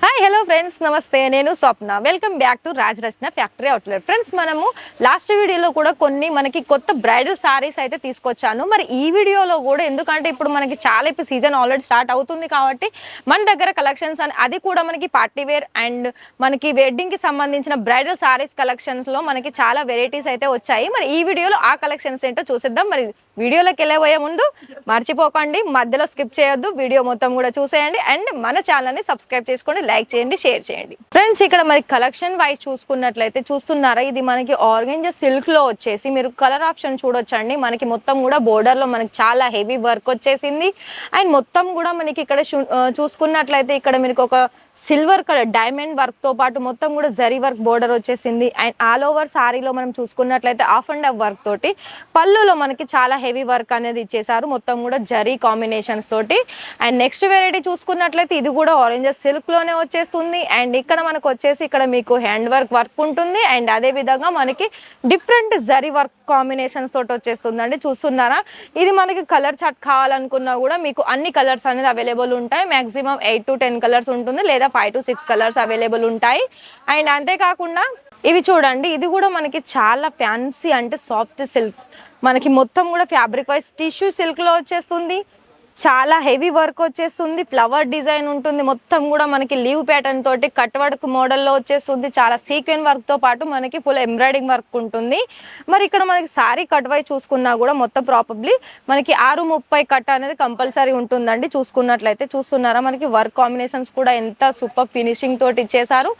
Hi hello friends, నమస్తే. నేను Swapna. Welcome back to Rajarachana factory outlet. Friends, మనము లాస్ట్ వీడియోలో కూడా కొన్ని మనకి కొత్త బ్రైడల్ సారీస్ అయితే తీసుకొచ్చాను. మరి ఈ వీడియోలో కూడా ఎందుకంటే ఇప్పుడు మనకి చాలా సీజన్ ఆల్రెడీ స్టార్ట్ అవుతుంది కాబట్టి మన దగ్గర కలెక్షన్స్ అది కూడా మనకి పార్టీ వేర్ అండ్ మనకి వెడ్డింగ్కి సంబంధించిన బ్రైడల్ సారీస్ కలెక్షన్స్లో మనకి చాలా వెరైటీస్ అయితే వచ్చాయి. మరి ఈ వీడియోలో ఆ కలెక్షన్స్ ఏంటో చూసేద్దాం. మరి వీడియోలోకి వెళ్ళబోయే ముందు మర్చిపోకండి, మధ్యలో స్కిప్ చేయొద్దు, వీడియో మొత్తం కూడా చూసేయండి అండ్ మన ఛానల్ని సబ్స్క్రైబ్ చేసుకోండి, లైక్ చేయండి, షేర్ చేయండి. ఫ్రెండ్స్, ఇక్కడ మరి కలెక్షన్ వైజ్ చూసుకున్నట్లయితే చూస్తున్నారా, ఇది మనకి ఆర్గంజా సిల్క్ లో వచ్చేసి మీరు కలర్ ఆప్షన్ చూడొచ్చండి. మనకి మొత్తం కూడా బోర్డర్ లో మనకి చాలా హెవీ వర్క్ వచ్చేసింది అండ్ మొత్తం కూడా మనకి ఇక్కడ చూసుకున్నట్లయితే ఇక్కడ మీకు ఒక సిల్వర్ కలర్ డైమండ్ వర్క్ తో పాటు మొత్తం కూడా జరీ వర్క్ బోర్డర్ వచ్చేసింది అండ్ ఆల్ ఓవర్ సారీలో మనం చూసుకున్నట్లయితే ఆఫ్ అండ్ ఆఫ్ వర్క్ తోటి పళ్ళులో మనకి చాలా హెవీ వర్క్ అనేది ఇచ్చేసారు, మొత్తం కూడా జరీ కాంబినేషన్స్ తోటి. అండ్ నెక్స్ట్ వెరైటీ చూసుకున్నట్లయితే ఇది కూడా ఆరెంజ్ సిల్క్ లోనే వచ్చేస్తుంది అండ్ ఇక్కడ మనకు వచ్చేసి ఇక్కడ మీకు హ్యాండ్ వర్క్ ఉంటుంది అండ్ అదే విధంగా మనకి డిఫరెంట్ జరీ వర్క్ కాంబినేషన్స్ తోటి వచ్చేస్తుంది అండి. చూస్తున్నారా, ఇది మనకి కలర్ చార్ట్ కావాలనుకున్నా కూడా మీకు అన్ని కలర్స్ అనేది అవైలబుల్ ఉంటాయి. మాక్సిమం 8 to 10 కలర్స్ ఉంటుంది, లేదా 5 to 6 కలర్స్ అవైలబుల్ ఉంటాయి. అండ్ అంతేకాకుండా ఇవి చూడండి, ఇది కూడా మనకి చాలా ఫ్యాన్సీ అంటే సాఫ్ట్ సిల్క్స్, మనకి మొత్తం కూడా ఫ్యాబ్రిక్ వైజ్ టిష్యూ సిల్క్ లో వచ్చేస్తుంది. చాలా హెవీ వర్క్ వచ్చేస్తుంది, ఫ్లవర్ డిజైన్ ఉంటుంది, మొత్తం కూడా మనకి లీవ్ ప్యాటర్న్ తోటి కట్ వర్క్ మోడల్లో వచ్చేస్తుంది. చాలా సీక్వెన్ వర్క్ తో పాటు మనకి ఫుల్ ఎంబ్రాయిడింగ్ వర్క్ ఉంటుంది. మరి ఇక్కడ మనకి సారీ కట్ వైజ్ చూసుకున్నా కూడా మొత్తం ప్రాపబ్లీ మనకి 6:30 కట్ అనేది కంపల్సరీ ఉంటుందండి. చూసుకున్నట్లయితే చూస్తున్నారా, మనకి వర్క్ కాంబినేషన్స్ కూడా ఎంత సూపర్ ఫినిషింగ్ తోటి ఇచ్చేసారు.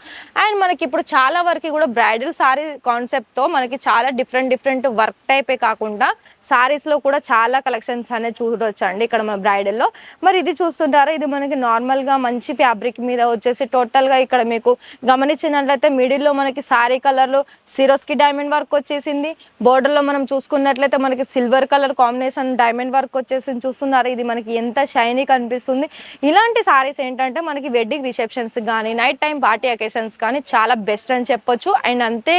అండ్ మనకి ఇప్పుడు చాలా వరకు కూడా బ్రైడల్ సారీ కాన్సెప్ట్ తో మనకి చాలా డిఫరెంట్ వర్క్ టైపే కాకుండా సారీస్ లో కూడా చాలా కలెక్షన్స్ అనేది చూడవచ్చు అండి ఇక్కడ మన బ్రైడల్లో. మరి ఇది చూస్తుంటారా, ఇది మనకి నార్మల్ గా మంచి ఫ్యాబ్రిక్ మీద వచ్చేసి టోటల్ గా ఇక్కడ మీకు గమనించినట్లయితే మిడిల్ లో మనకి సారీ కలర్ లో సిరోస్కి డైమండ్ వర్క్ వచ్చేసింది. బోర్డర్ లో మనం చూసుకున్నట్లయితే మనకి silver colour combination diamond work వచ్చేసింది. చూస్తున్నారా, ఇది మనకి ఎంత షైనీ కనిపిస్తుంది. ఇలాంటి సారీస్ ఏంటంటే మనకి వెడ్డింగ్ రిసెప్షన్స్ కానీ నైట్ టైం పార్టీ అకేషన్స్ కానీ చాలా బెస్ట్ అని చెప్పొచ్చు అండ్ అంతే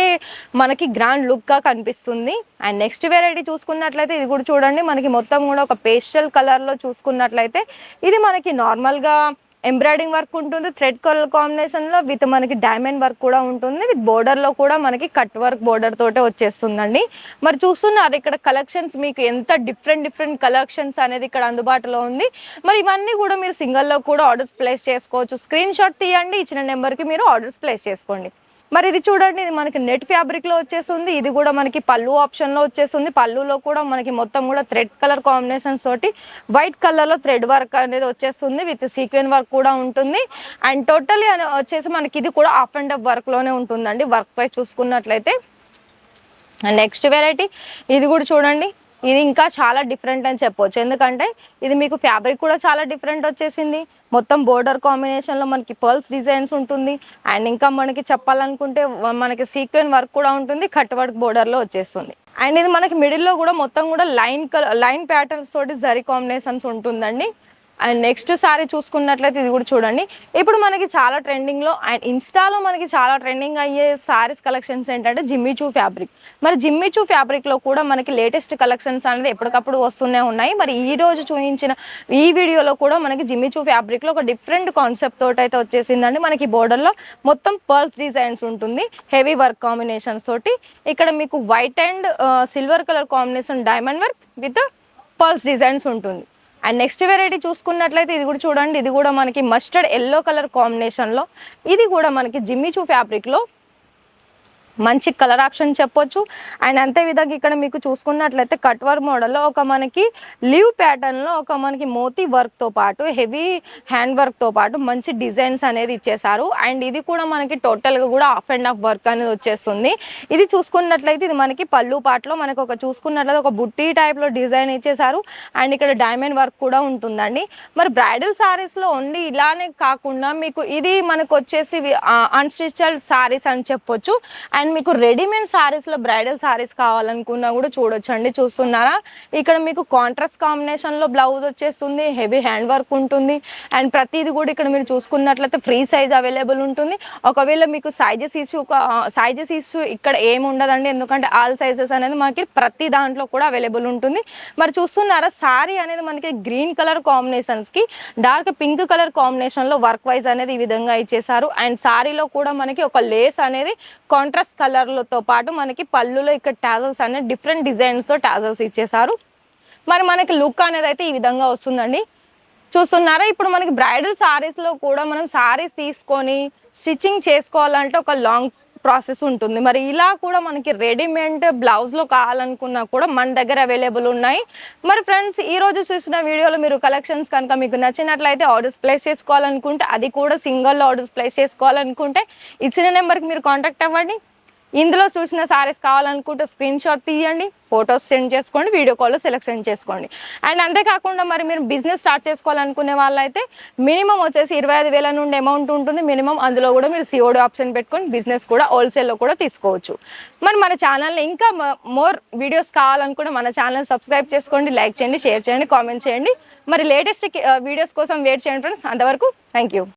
మనకి గ్రాండ్ లుక్ గా కనిపిస్తుంది. అండ్ నెక్స్ట్ వెరైటీ చూసుకున్నట్లయితే ఇది కూడా చూడండి, మనకి మొత్తం కూడా ఒక పేస్టల్ కలర్ లో చూసుకున్నట్లయితే ఇది మనకి నార్మల్ గా ఎంబ్రాయిడింగ్ వర్క్ ఉంటుంది, థ్రెడ్ కలర్ కాంబినేషన్ లో విత్ మనకి డైమండ్ వర్క్ కూడా ఉంటుంది. విత్ బోర్డర్ లో కూడా మనకి కట్ వర్క్ బోర్డర్ తోటే వచ్చేస్తుందండి. మరి చూస్తున్నారు ఇక్కడ కలెక్షన్స్ మీకు ఎంత డిఫరెంట్ కలెక్షన్స్ అనేది ఇక్కడ అందుబాటులో ఉంది. మరి ఇవన్నీ కూడా మీరు సింగిల్ లో కూడా ఆర్డర్స్ ప్లేస్ చేసుకోవచ్చు. స్క్రీన్ షాట్ తీయండి, ఇచ్చిన నెంబర్కి మీరు ఆర్డర్స్ ప్లేస్ చేసుకోండి. మరి ఇది చూడండి, ఇది మనకి నెట్ ఫ్యాబ్రిక్ లో వచ్చేస్తుంది. ఇది కూడా మనకి పళ్ళు ఆప్షన్ లో వచ్చేస్తుంది. పళ్ళులో కూడా మనకి మొత్తం కూడా థ్రెడ్ కలర్ కాంబినేషన్స్ తోటి వైట్ కలర్ లో థ్రెడ్ వర్క్ అనేది వచ్చేస్తుంది, విత్ సీక్వెన్ వర్క్ కూడా ఉంటుంది. అండ్ టోటలీ వచ్చేసి మనకి ఇది కూడా ఆఫ్ అండ్ ఆఫ్ వర్క్ లోనే ఉంటుందండి. వర్క్ పై చూసుకున్నట్లయితే నెక్స్ట్ వెరైటీ ఇది కూడా చూడండి, ఇది ఇంకా చాలా డిఫరెంట్ అని చెప్పొచ్చు. ఎందుకంటే ఇది మీకు ఫ్యాబ్రిక్ కూడా చాలా డిఫరెంట్ వచ్చేసింది. మొత్తం బోర్డర్ కాంబినేషన్లో మనకి పర్ల్స్ డిజైన్స్ ఉంటుంది అండ్ ఇంకా మనకి చెప్పాలనుకుంటే మనకి సీక్వెన్ వర్క్ కూడా ఉంటుంది, కట్ వర్క్ బోర్డర్లో వచ్చేస్తుంది. అండ్ ఇది మనకి మిడిల్లో కూడా మొత్తం కూడా లైన్ ప్యాటర్న్స్ తోటి జరీ కాంబినేషన్స్ ఉంటుందండి. అండ్ నెక్స్ట్ సారీ చూసుకున్నట్లయితే ఇది కూడా చూడండి, ఇప్పుడు మనకి చాలా ట్రెండింగ్లో అండ్ ఇన్స్టాలో మనకి చాలా ట్రెండింగ్ అయ్యే సారీస్ కలెక్షన్స్ ఏంటంటే జిమ్మిచూ ఫ్యాబ్రిక్. మరి జిమ్మిచూ ఫ్యాబ్రిక్లో కూడా మనకి లేటెస్ట్ కలెక్షన్స్ అనేది ఎప్పటికప్పుడు వస్తూనే ఉన్నాయి. మరి ఈ రోజు చూపించిన ఈ వీడియోలో కూడా మనకి జిమ్మిచూ ఫ్యాబ్రిక్లో ఒక డిఫరెంట్ కాన్సెప్ట్ తోటి అయితే వచ్చేసిందండి. మనకి బోర్డర్లో మొత్తం పర్ల్స్ డిజైన్స్ ఉంటుంది, హెవీ వర్క్ కాంబినేషన్స్ తోటి. ఇక్కడ మీకు white and silver colour combination diamond work with pearls designs ఉంటుంది. అండ్ నెక్స్ట్ వెరైటీ చూసుకున్నట్లయితే ఇది కూడా చూడండి, ఇది కూడా మనకి మస్టర్డ్ ఎల్లో కలర్ కాంబినేషన్లో, ఇది కూడా మనకి జిమ్మిచూ ఫ్యాబ్రిక్లో మంచి కలర్ ఆప్షన్ చెప్పొచ్చు. అండ్ అంతే విధంగా ఇక్కడ మీకు చూసుకున్నట్లయితే కట్ వర్క్ మోడల్లో ఒక మనకి లీవ్ ప్యాటర్న్లో ఒక మనకి మోతీ వర్క్తో పాటు హెవీ హ్యాండ్ వర్క్తో పాటు మంచి డిజైన్స్ అనేది ఇచ్చేసారు. అండ్ ఇది కూడా మనకి టోటల్గా కూడా ఆఫ్ అండ్ ఆఫ్ వర్క్ అనేది వచ్చేస్తుంది. ఇది చూసుకున్నట్లయితే ఇది మనకి పళ్ళు పాటలో మనకు ఒక చూసుకున్నట్లయితే ఒక బుట్టి టైప్లో డిజైన్ ఇచ్చేసారు అండ్ ఇక్కడ డైమండ్ వర్క్ కూడా ఉంటుందండి. మరి బ్రైడల్ సారీస్లో ఓన్లీ ఇలానే కాకుండా మీకు ఇది మనకు వచ్చేసి అన్స్టిచ్డ్ సారీస్ అని చెప్పొచ్చు. అండ్ అండ్ మీకు రెడీమేడ్ సారీస్లో బ్రైడల్ సారీస్ కావాలనుకున్నా కూడా చూడొచ్చండి. చూస్తున్నారా, ఇక్కడ మీకు కాంట్రాస్ట్ కాంబినేషన్లో బ్లౌజ్ వచ్చేస్తుంది, హెవీ హ్యాండ్ వర్క్ ఉంటుంది. అండ్ ప్రతిది కూడా ఇక్కడ మీరు చూసుకున్నట్లయితే ఫ్రీ సైజ్ అవైలబుల్ ఉంటుంది. ఒకవేళ మీకు సైజెస్ ఇష్యూ ఇక్కడ ఏమి ఉండదండి, ఎందుకంటే ఆల్ సైజెస్ అనేది మనకి ప్రతి దాంట్లో కూడా అవైలబుల్ ఉంటుంది. మరి చూస్తున్నారా, సారీ అనేది మనకి గ్రీన్ కలర్ కాంబినేషన్స్కి డార్క్ పింక్ కలర్ కాంబినేషన్లో వర్క్ వైజ్ అనేది ఈ విధంగా ఇచ్చేసారు. అండ్ సారీలో కూడా మనకి ఒక లేస్ అనేది కాంట్రాస్ట్ కలర్లతో పాటు మనకి పళ్ళులో ఇక్కడ టాజల్స్ అనేది డిఫరెంట్ డిజైన్స్తో టాజల్స్ ఇచ్చేసారు. మరి మనకి లుక్ అనేది అయితే ఈ విధంగా వస్తుందండి. చూస్తున్నారా, ఇప్పుడు మనకి బ్రైడల్ సారీస్లో కూడా మనం సారీస్ తీసుకొని స్టిచ్చింగ్ చేసుకోవాలంటే ఒక లాంగ్ ప్రాసెస్ ఉంటుంది. మరి ఇలా కూడా మనకి రెడీమేడ్ బ్లౌజ్లో కావాలనుకున్నా కూడా మన దగ్గర అవైలబుల్ ఉన్నాయి. మరి ఫ్రెండ్స్, ఈరోజు చూసిన వీడియోలో మీరు కలెక్షన్స్ కనుక మీకు నచ్చినట్లయితే ఆర్డర్స్ ప్లేస్ చేసుకోవాలనుకుంటే, అది కూడా సింగిల్ ఆర్డర్స్ ప్లేస్ చేసుకోవాలనుకుంటే ఇచ్చిన నెంబర్కి మీరు కాంటాక్ట్ అవ్వండి. ఇందులో చూసిన సారీస్ కావాలనుకుంటే స్క్రీన్ షాట్ తీయండి, ఫొటోస్ సెండ్ చేసుకోండి, వీడియో కాల్లో సెలెక్షన్ చేసుకోండి. అండ్ అంతేకాకుండా మరి మీరు బిజినెస్ స్టార్ట్ చేసుకోవాలనుకునే వాళ్ళైతే మినిమం వచ్చేసి 25,000 నుండి అమౌంట్ ఉంటుంది మినిమం. అందులో కూడా మీరు సిఓడి ఆప్షన్ పెట్టుకొని బిజినెస్ కూడా హోల్సేల్లో కూడా తీసుకోవచ్చు. మరి మన ఛానల్ని ఇంకా మోర్ వీడియోస్ కావాలనుకుంటే మన ఛానల్ సబ్స్క్రైబ్ చేసుకోండి, లైక్ చేయండి, షేర్ చేయండి, కామెంట్ చేయండి. మరి లేటెస్ట్ వీడియోస్ కోసం వెయిట్ చేయండి ఫ్రెండ్స్. అంతవరకు థ్యాంక్ యూ.